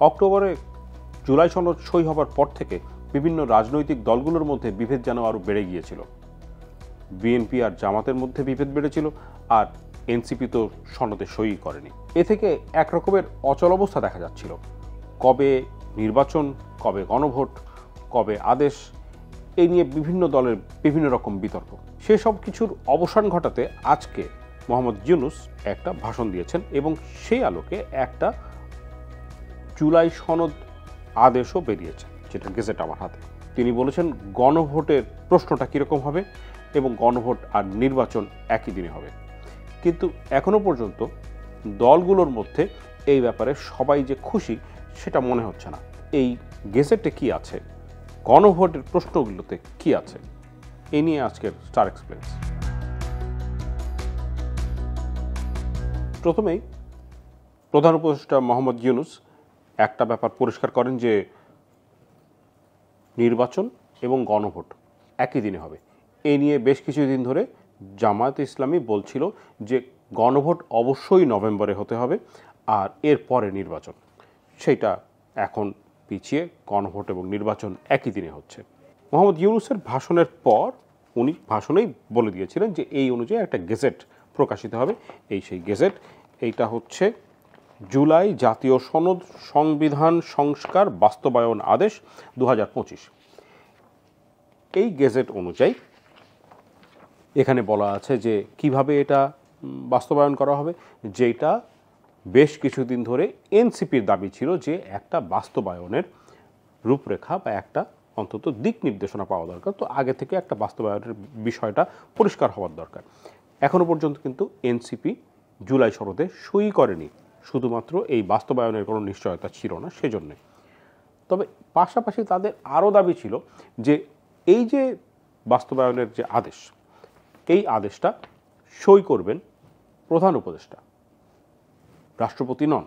অক্টোবরে জুলাই সনদ সই হবার পর থেকে বিভিন্ন রাজনৈতিক দলগুলোর মধ্যে বিভেদ যেন আরও বেড়ে গিয়েছিল। বিএনপি আর জামাতের মধ্যে বিভেদ বেড়েছিল, আর এনসিপি তো সনদে সই করেনি। এ থেকে একরকমের অচল অবস্থা দেখা যাচ্ছিল। কবে নির্বাচন, কবে গণভোট, কবে আদেশ, এই নিয়ে বিভিন্ন দলের বিভিন্ন রকম বিতর্ক। সেসব কিছুর অবসান ঘটাতে আজকে মোহাম্মদ ইউনূস একটা ভাষণ দিয়েছেন এবং সেই আলোকে একটা জুলাই সনদ আদেশও বেরিয়েছে, যেটা গেজেট আমার হাতে। তিনি বলেছেন গণভোটের প্রশ্নটা কীরকম হবে এবং গণভোট আর নির্বাচন একই দিনে হবে। কিন্তু এখনো পর্যন্ত দলগুলোর মধ্যে এই ব্যাপারে সবাই যে খুশি সেটা মনে হচ্ছে না। এই গেজেটে কি আছে, গণভোটের প্রশ্নগুলোতে কি আছে, এই নিয়ে আজকের স্টার এক্সপ্লেন্স। প্রথমেই প্রধান উপদেষ্টা মোহাম্মদ ইউনূস একটা ব্যাপার পরিষ্কার করেন যে নির্বাচন এবং গণভোট একই দিনে হবে। এই নিয়ে বেশ কিছুদিন ধরে জামায়াতে ইসলামী বলছিল যে গণভোট অবশ্যই নভেম্বরে হতে হবে আর এরপরে নির্বাচন। সেইটা এখন পিছিয়ে গণভোট এবং নির্বাচন একই দিনে হচ্ছে। মোহাম্মদ ইউনূসের ভাষণের পর উনি ভাষণেই বলে দিয়েছিলেন যে এই অনুযায়ী একটা গেজেট প্রকাশিত হবে। এই সেই গেজেট, এইটা হচ্ছে জুলাই জাতীয় সনদ সংবিধান সংস্কার বাস্তবায়ন আদেশ 2025। এই গেজেট অনুযায়ী এখানে বলা আছে যে কিভাবে এটা বাস্তবায়ন করা হবে, যেটা বেশ কিছুদিন ধরে এনসিপির দাবি ছিল যে একটা বাস্তবায়নের রূপরেখা বা একটা অন্তত দিক নির্দেশনা পাওয়া দরকার। তো আগে থেকে একটা বাস্তবায়নের বিষয়টা পরিষ্কার হওয়ার দরকার। এখনো পর্যন্ত কিন্তু এনসিপি জুলাই সনদে সই করেনি, শুধুমাত্র এই বাস্তবায়নের কোনো নিশ্চয়তা ছিল না সেজন্যে। তবে পাশাপাশি তাদের আরও দাবি ছিল যে এই যে বাস্তবায়নের যে আদেশ, এই আদেশটা সই করবেন প্রধান উপদেষ্টা, রাষ্ট্রপতি নন।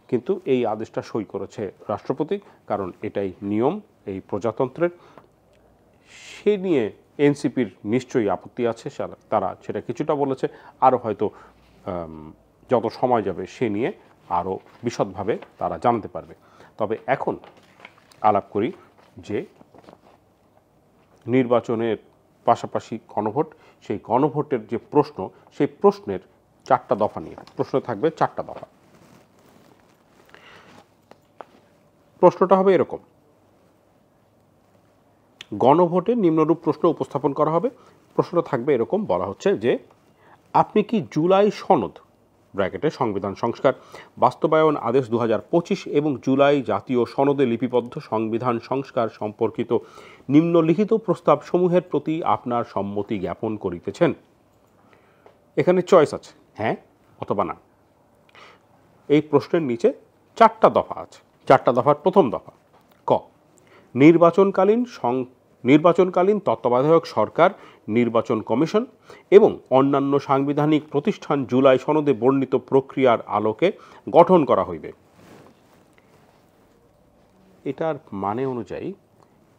কিন্তু এই আদেশটা সই করেছে রাষ্ট্রপতি, কারণ এটাই নিয়ম এই প্রজাতন্ত্রের। সে নিয়ে এনসিপির নিশ্চয়ই আপত্তি আছে, তারা সেটা কিছুটা বলেছে, আরও হয়তো যত সময় যাবে সে নিয়ে আরও বিশদভাবে তারা জানতে পারবে। তবে এখন আলাপ করি যে নির্বাচনের পাশাপাশি গণভোট, সেই গণভোটের যে প্রশ্ন, সেই প্রশ্নের 4টা দফা নিয়ে প্রশ্ন থাকবে। 4টা দফা। প্রশ্নটা হবে এরকম: গণভোটে নিম্নরূপ প্রশ্ন উপস্থাপন করা হবে। প্রশ্নটা থাকবে এরকম, বলা হচ্ছে যে আপনি কি জুলাই সনদ ব্র্যাকেটে সংবিধান সংস্কার বাস্তবায়ন আদেশ 2025 এবং জুলাই জাতীয় সনদে লিপিবদ্ধ সংবিধান সংস্কার সম্পর্কিত নিম্নলিখিত প্রস্তাব সমূহের প্রতি আপনার সম্মতি জ্ঞাপন করিতেছেন? এখানে চয়েস আছে, হ্যাঁ অথবা না। এই প্রশ্নের নিচে 4টা দফা আছে। 4টা দফার প্রথম দফা ক, নির্বাচনকালীন তত্ত্বাবধায়ক সরকার, নির্বাচন কমিশন এবং অন্যান্য সাংবিধানিক প্রতিষ্ঠান জুলাই সনদে বর্ণিত প্রক্রিয়ার আলোকে গঠন করা হইবে। এটার মানে অনুযায়ী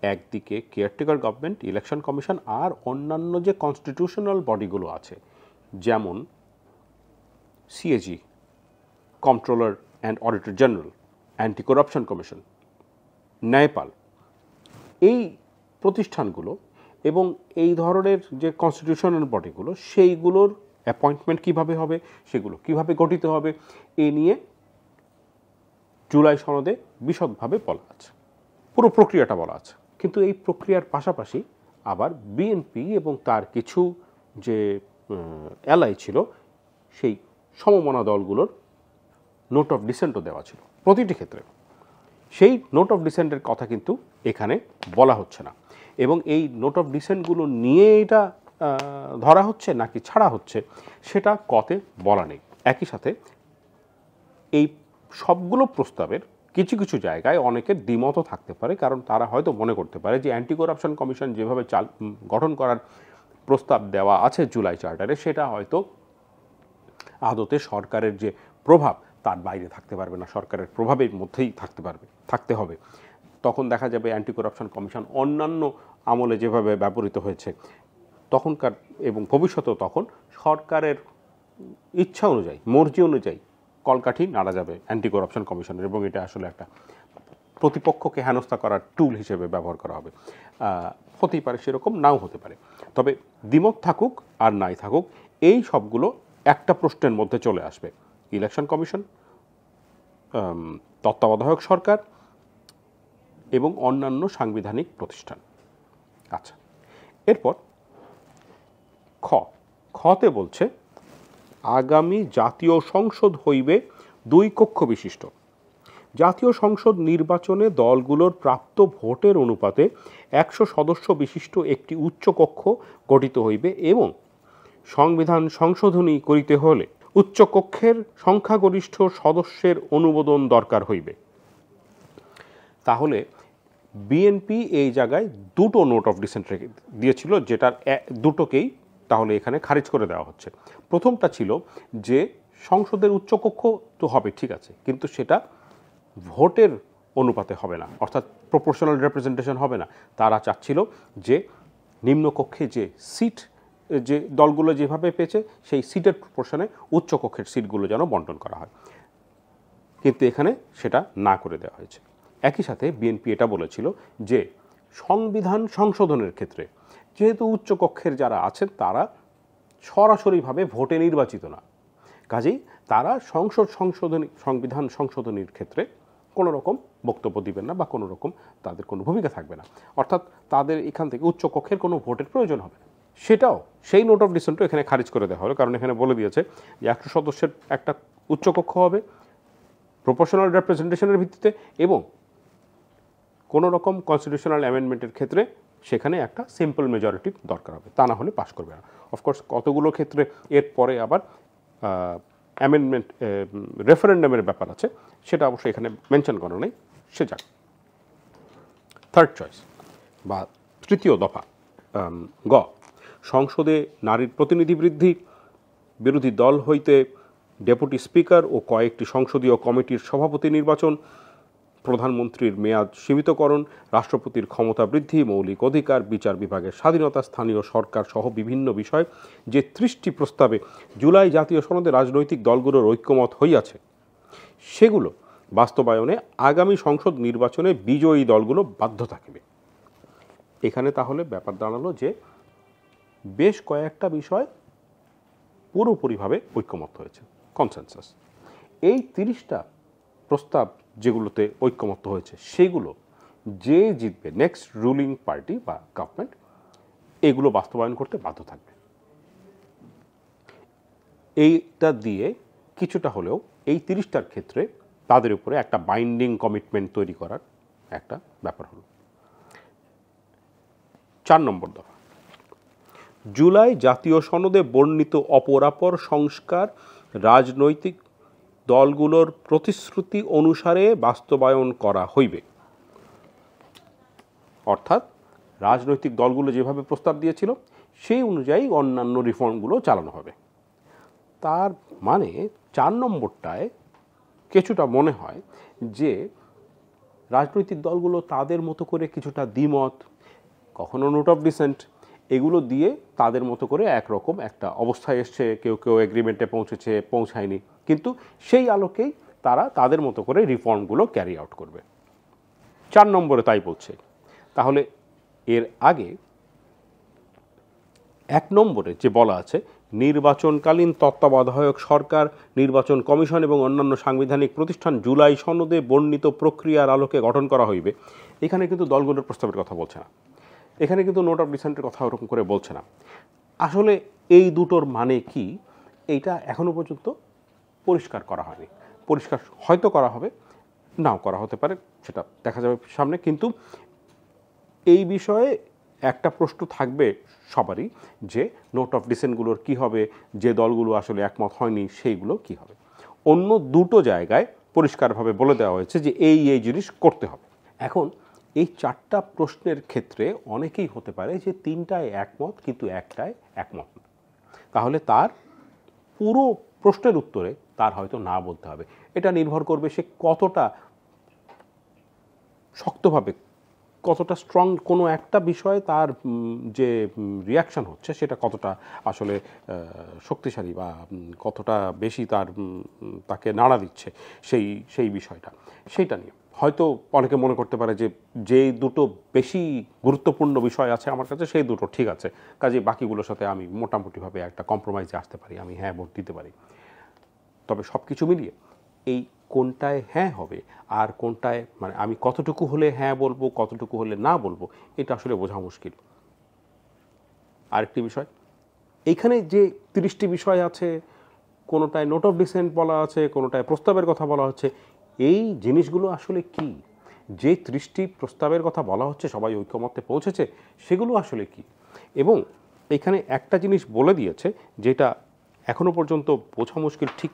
একদিকে কেয়ারটেকার গভর্নমেন্ট, ইলেকশন কমিশন আর অন্যান্য যে কনস্টিটিউশনাল বডিগুলো আছে, যেমন CAG, controller and auditor general, anti corruption commission, ন্যায়পাল, এই প্রতিষ্ঠানগুলো এবং এই ধরনের যে কনস্টিটিউশনাল বডিগুলো, সেইগুলোর অ্যাপয়েন্টমেন্ট কিভাবে হবে, সেগুলো কিভাবে গঠিত হবে, এ নিয়ে জুলাই সনদে বিশদভাবে বলা আছে, পুরো প্রক্রিয়াটা বলা আছে। কিন্তু এই প্রক্রিয়ার পাশাপাশি আবার বিএনপি এবং তার কিছু যে অ্যালাই ছিল, সেই সমমনা দলগুলোর নোট অফ ডিসেন্টও দেওয়া ছিল প্রতিটি ক্ষেত্রে। সেই নোট অফ ডিসেন্টের কথা কিন্তু এখানে বলা হচ্ছে না, এবং এই নোট অফ ডিসেন্টগুলো নিয়ে এটা ধরা হচ্ছে নাকি ছাড়া হচ্ছে সেটা কতে বলা নেই। একই সাথে এই সবগুলো প্রস্তাবের কিছু কিছু জায়গায় অনেকের দ্বিমতও থাকতে পারে, কারণ তারা হয়তো মনে করতে পারে যে অ্যান্টি করাপশন কমিশন যেভাবে গঠন করার প্রস্তাব দেওয়া আছে জুলাই চার্টারে, সেটা হয়তো আদতে সরকারের যে প্রভাব তার বাইরে থাকতে পারবে না, সরকারের প্রভাবের মধ্যেই থাকতে হবে। তখন দেখা যাবে অ্যান্টি করাপশন কমিশন অন্যান্য আমলে যেভাবে ব্যবহৃত হয়েছে তখনকার এবং ভবিষ্যতেও তখন সরকারের ইচ্ছা অনুযায়ী, মর্জি অনুযায়ী কলকাঠি নাড়া যাবে অ্যান্টি করাপশন কমিশনের, এবং এটা আসলে একটা প্রতিপক্ষকে হেনস্থা করার টুল হিসেবে ব্যবহার করা হবে। হতেই পারে, সেরকম নাও হতে পারে। তবে দ্বিমত থাকুক আর নাই থাকুক, এই সবগুলো একটা প্রশ্নের মধ্যে চলে আসবে: ইলেকশন কমিশন, তত্ত্বাবধায়ক সরকার এবং অন্যান্য সাংবিধানিক প্রতিষ্ঠান। আচ্ছা, এরপর খতে বলছে আগামী জাতীয় সংসদ হইবে 2 কক্ষ বিশিষ্ট। জাতীয় সংসদ নির্বাচনে দলগুলোর প্রাপ্ত ভোটের অনুপাতে 100 সদস্য বিশিষ্ট একটি উচ্চ কক্ষ গঠিত হইবে এবং সংবিধান সংশোধনী করিতে হলে উচ্চ কক্ষের সংখ্যাগরিষ্ঠ সদস্যের অনুমোদন দরকার হইবে। তাহলে বিএনপি এই জায়গায় দুটো নোট অফ ডিসেন্ট রেখে দিয়েছিল, যেটার দুটোকেই তাহলে এখানে খারিজ করে দেওয়া হচ্ছে। প্রথমটা ছিল যে সংসদের উচ্চকক্ষ তো হবে, ঠিক আছে, কিন্তু সেটা ভোটের অনুপাতে হবে না, অর্থাৎ প্রপোর্শনাল রিপ্রেজেন্টেশন হবে না। তারা চাচ্ছিল যে নিম্নকক্ষে যে সিট যে দলগুলো যেভাবে পেয়েছে সেই সিটের প্রপোর্শনে উচ্চকক্ষের সিটগুলো যেন বন্টন করা হয়, কিন্তু এখানে সেটা না করে দেওয়া হয়েছে। একই সাথে বিএনপি এটা বলেছিল যে সংবিধান সংশোধনের ক্ষেত্রে যেহেতু উচ্চকক্ষের যারা আছেন তারা সরাসরিভাবে ভোটে নির্বাচিত না, কাজেই তারা সংবিধান সংশোধনীর ক্ষেত্রে কোনো রকম বক্তব্য দিবেন না বা কোনো রকম তাদের কোনো ভূমিকা থাকবে না, অর্থাৎ তাদের এখান থেকে উচ্চকক্ষের কোনো ভোটের প্রয়োজন হবে না। সেটাও সেই নোট অফ ডিসেন্টও এখানে খারিজ করে দেওয়া হলো, কারণ এখানে বলে দিয়েছে যে 100 সদস্যের একটা উচ্চকক্ষ হবে প্রপোর্শনাল রিপ্রেজেন্টেশনের ভিত্তিতে, এবং কোনো রকম কনস্টিটিউশনাল অ্যামেন্ডমেন্টের ক্ষেত্রে সেখানে একটা সিম্পল মেজরিটির দরকার হবে, তা না হলে পাস করবে না। অফকোর্স কতগুলো ক্ষেত্রে এরপরে আবার অ্যামেন্ডমেন্ট রেফারেন্ডামের ব্যাপার আছে, সেটা অবশ্যই এখানে মেনশন করা নেই, সে যাক। থার্ড চয়েস বা তৃতীয় দফা গ, সংসদে নারীর প্রতিনিধি বৃদ্ধি, বিরোধী দল হইতে ডেপুটি স্পিকার ও কয়েকটি সংসদীয় কমিটির সভাপতি নির্বাচন, প্রধানমন্ত্রীর মেয়াদ সীমিতকরণ, রাষ্ট্রপতির ক্ষমতা বৃদ্ধি, মৌলিক অধিকার, বিচার বিভাগের স্বাধীনতা, স্থানীয় সরকার সহ বিভিন্ন বিষয় যে 30টি প্রস্তাবে জুলাই জাতীয় সনদে রাজনৈতিক দলগুলোর ঐক্যমত হইয়াছে, সেগুলো বাস্তবায়নে আগামী সংসদ নির্বাচনে বিজয়ী দলগুলো বাধ্য থাকবে। এখানে তাহলে ব্যাপার দাঁড়ালো যে বেশ কয়েকটা বিষয় পুরোপুরিভাবে ঐক্যমত হয়েছে, কনসেনসাস। এই 30টা প্রস্তাব যেগুলোতে ঐক্যমত হয়েছে সেগুলো যে জিতবে, নেক্সট রুলিং পার্টি বা গভর্নমেন্ট, এগুলো বাস্তবায়ন করতে বাধ্য থাকবে। এইটা দিয়ে কিছুটা হলেও এই 30টার ক্ষেত্রে তাদের উপরে একটা বাইন্ডিং কমিটমেন্ট তৈরি করার একটা ব্যাপার হলো। 4 নম্বর দফা, জুলাই জাতীয় সনদে বর্ণিত অপরাপর সংস্কার রাজনৈতিক দলগুলোর প্রতিশ্রুতি অনুসারে বাস্তবায়ন করা হইবে। অর্থাৎ রাজনৈতিক দলগুলো যেভাবে প্রস্তাব দিয়েছিল সেই অনুযায়ী অন্যান্য রিফর্মগুলো চালানো হবে। তার মানে 4 নম্বরটায় কিছুটা মনে হয় যে রাজনৈতিক দলগুলো তাদের মতো করে কিছুটা দ্বিমত, কখনো নোট অফ ডিসেন্ট, এগুলো দিয়ে তাদের মতো করে একরকম একটা অবস্থায় এসছে, কেউ কেউ এগ্রিমেন্টে পৌঁছেছে, পৌঁছায়নি, কিন্তু সেই আলোকেই তারা তাদের মতো করে রিফর্মগুলো ক্যারি আউট করবে। 4 নম্বরে তাই বলছে। তাহলে এর আগে 1 নম্বরে যে বলা আছে নির্বাচনকালীন তত্ত্বাবধায়ক সরকার, নির্বাচন কমিশন এবং অন্যান্য সাংবিধানিক প্রতিষ্ঠান জুলাই সনদে বর্ণিত প্রক্রিয়ার আলোকে গঠন করা হইবে, এখানে কিন্তু দলগুলোর প্রস্তাবের কথা বলছে না, এখানে কিন্তু নোট অফ ডিসেন্টের কথা ওরকম করে বলছে না। আসলে এই দুটোর মানে কি, এইটা এখনো পর্যন্ত পরিষ্কার করা হয়নি। পরিষ্কার হয়তো করা হবে, নাও করা হতে পারে, সেটা দেখা যাবে সামনে। কিন্তু এই বিষয়ে একটা প্রশ্ন থাকবে সবারই যে নোট অফ ডিসেন্টগুলোর কি হবে, যে দলগুলো আসলে একমত হয়নি সেইগুলো কি হবে। অন্য দুটো জায়গায় পরিষ্কারভাবে বলে দেওয়া হয়েছে যে এই জিনিস করতে হবে। এখন এই 4টা প্রশ্নের ক্ষেত্রে অনেকেই হতে পারে যে 3টায় একমত কিন্তু একটায় একমত না, তাহলে তার পুরো প্রশ্নের উত্তরে তার হয়তো না বলতে হবে। এটা নির্ভর করবে সে কতটা শক্তভাবে কতটা স্ট্রং কোনো একটা বিষয়ে তার যে রিয়াকশান হচ্ছে সেটা কতটা আসলে শক্তিশালী বা কতটা বেশি তাকে নাড়া দিচ্ছে সেই বিষয়টা, সেইটা নিয়ে হয়তো অনেকে মনে করতে পারে যে দুটো বেশি গুরুত্বপূর্ণ বিষয় আছে আমার কাছে সেই দুটো ঠিক আছে, কাজে বাকিগুলোর সাথে আমি মোটামুটিভাবে একটা কম্প্রোমাইজে আসতে পারি, আমি হ্যাঁ ভোট দিতে পারি। তবে সব কিছু মিলিয়ে এই কোনটায় হ্যাঁ হবে আর কোনটায় মানে আমি কতটুকু হলে হ্যাঁ বলবো কতটুকু হলে না বলবো এটা আসলে বোঝা মুশকিল। আরেকটি বিষয়, এইখানে যে 30টি বিষয় আছে, কোনোটায় নোট অফ ডিসেন্ট বলা আছে, কোনোটায় প্রস্তাবের কথা বলা হচ্ছে, এই জিনিসগুলো আসলে কি? যে 30টি প্রস্তাবের কথা বলা হচ্ছে সবাই ঐকমত্যে পৌঁছেছে, সেগুলো আসলে কি? এবং এখানে একটা জিনিস বলে দিয়েছে যেটা এখনো পর্যন্ত বোঝা মুশকিল ঠিক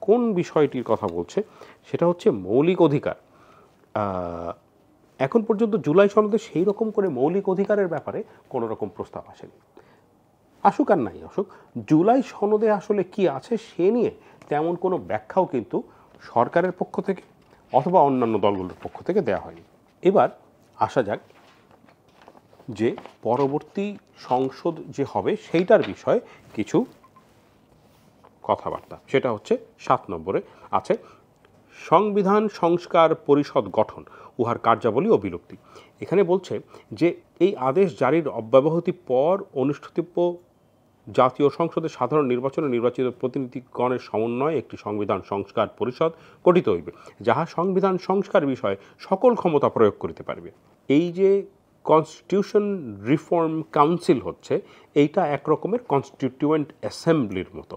কোন বিষয়টির কথা বলছে, সেটা হচ্ছে মৌলিক অধিকার। এখন পর্যন্ত জুলাই সনদে সেই রকম করে মৌলিক অধিকারের ব্যাপারে কোনো রকম প্রস্তাব আসেনি। আসুক আর নাই আসুক, জুলাই সনদে আসলে কি আছে সে নিয়ে তেমন কোনো ব্যাখ্যাও কিন্তু সরকারের পক্ষ থেকে অথবা অন্যান্য দলগুলোর পক্ষ থেকে দেওয়া হয়নি। এবার আসা যাক যে পরবর্তী সংসদ যে হবে সেইটার বিষয়ে কিছু কথাবার্তা। সেটা হচ্ছে 7 নম্বরে আছে সংবিধান সংস্কার পরিষদ গঠন, উহার কার্যাবলী ও বিলুপ্তি। এখানে বলছে যে এই আদেশ জারির অব্যবহতি পর অনুষ্ঠিতব্য জাতীয় সংসদের সাধারণ নির্বাচনে নির্বাচিত প্রতিনিধিগণের সমন্বয়ে একটি সংবিধান সংস্কার পরিষদ গঠিত হইবে, যাহা সংবিধান সংস্কার বিষয়ে সকল ক্ষমতা প্রয়োগ করিতে পারবে। এই যে কনস্টিটিউশন রিফর্ম কাউন্সিল হচ্ছে, এইটা এক রকমের কনস্টিটিউয়েন্ট অ্যাসেম্বলির মতো।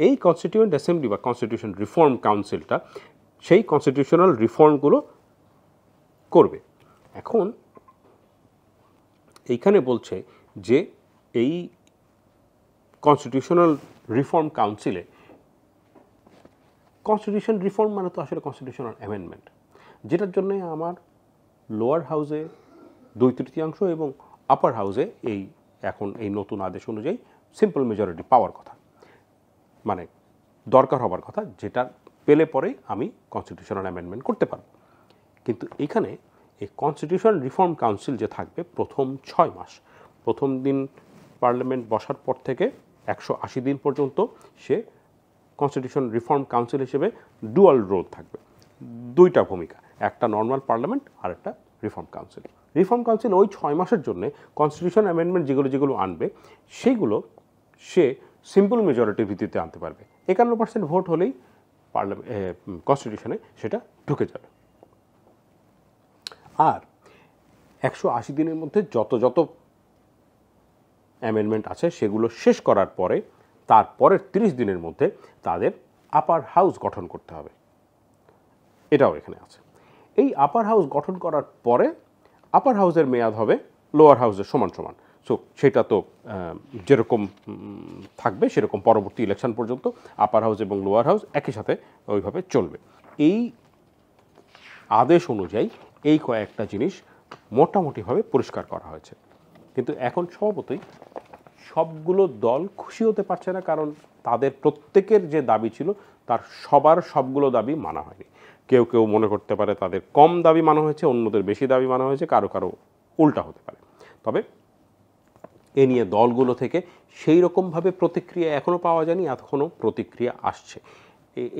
এই কনস্টিটিউয়েন্ট অ্যাসেম্বলি বা কনস্টিটিউশন রিফর্ম কাউন্সিলটা সেই কনস্টিটিউশনাল রিফর্মগুলো করবে। এখন এইখানে বলছে যে এই কনস্টিটিউশনাল রিফর্ম কাউন্সিলে, কনস্টিটিউশন রিফর্ম মানে তো আসলে কনস্টিটিউশনাল অ্যামেন্ডমেন্ট, যেটার জন্য আমার লোয়ার হাউসে 2/3 এবং আপার হাউসে এখন এই নতুন আদেশ অনুযায়ী সিম্পল মেজরিটি পাওয়ার কথা, মানে দরকার হবার কথা, যেটা পেলে পরেই আমি কনস্টিটিউশনাল অ্যামেন্ডমেন্ট করতে পারব। কিন্তু এখানে এই কনস্টিটিউশন রিফর্ম কাউন্সিল যে থাকবে প্রথম 6 মাস, প্রথম দিন পার্লামেন্ট বসার পর থেকে 180 দিন পর্যন্ত সে কনস্টিটিউশন রিফর্ম কাউন্সিল হিসেবে ডুয়াল রোল থাকবে, দুইটা ভূমিকা, একটা নর্মাল পার্লামেন্ট আর একটা রিফর্ম কাউন্সিল। রিফর্ম কাউন্সিল ওই 6 মাসের জন্য কনস্টিটিউশন অ্যামেন্ডমেন্ট যেগুলো আনবে সেইগুলো সে সিম্পল মেজরিটির ভিত্তিতে আনতে পারবে। 51% ভোট হলেই কনস্টিটিউশনে সেটা ঢুকে যাবে। আর 180 দিনের মধ্যে যত অ্যামেন্ডমেন্ট আছে সেগুলো শেষ করার পরে তারপরের 30 দিনের মধ্যে তাদের আপার হাউস গঠন করতে হবে, এটাও এখানে আছে। এই আপার হাউস গঠন করার পরে আপার হাউসের মেয়াদ হবে লোয়ার হাউসের সমান সমান। সো সেটা তো যেরকম থাকবে সেরকম পরবর্তী ইলেকশন পর্যন্ত আপার হাউস এবং লোয়ার হাউস একই সাথে ওইভাবে চলবে। এই আদেশ অনুযায়ী এই কয়েকটা জিনিস মোটামুটিভাবে পরিষ্কার করা হয়েছে। কিন্তু এখন স্বভাবতই সবগুলো দল খুশি হতে পারছে না, কারণ তাদের প্রত্যেকের যে দাবি ছিল তার সবগুলো দাবি মানা হয়নি। কেউ কেউ মনে করতে পারে তাদের কম দাবি মানা হয়েছে, অন্যদের বেশি দাবি মানা হয়েছে, কারো উল্টা হতে পারে। তবে এ নিয়ে দলগুলো থেকে সেই রকমভাবে প্রতিক্রিয়া এখনও পাওয়া যায়নি, এখনও প্রতিক্রিয়া আসছে।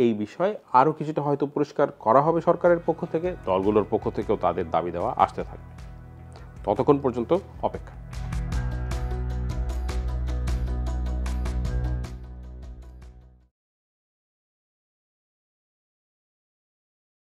এই বিষয়ে আরও কিছুটা হয়তো পরিষ্কার করা হবে সরকারের পক্ষ থেকে, দলগুলোর পক্ষ থেকেও তাদের দাবি দেওয়া আসতে থাকবে। ততক্ষণ পর্যন্ত অপেক্ষা।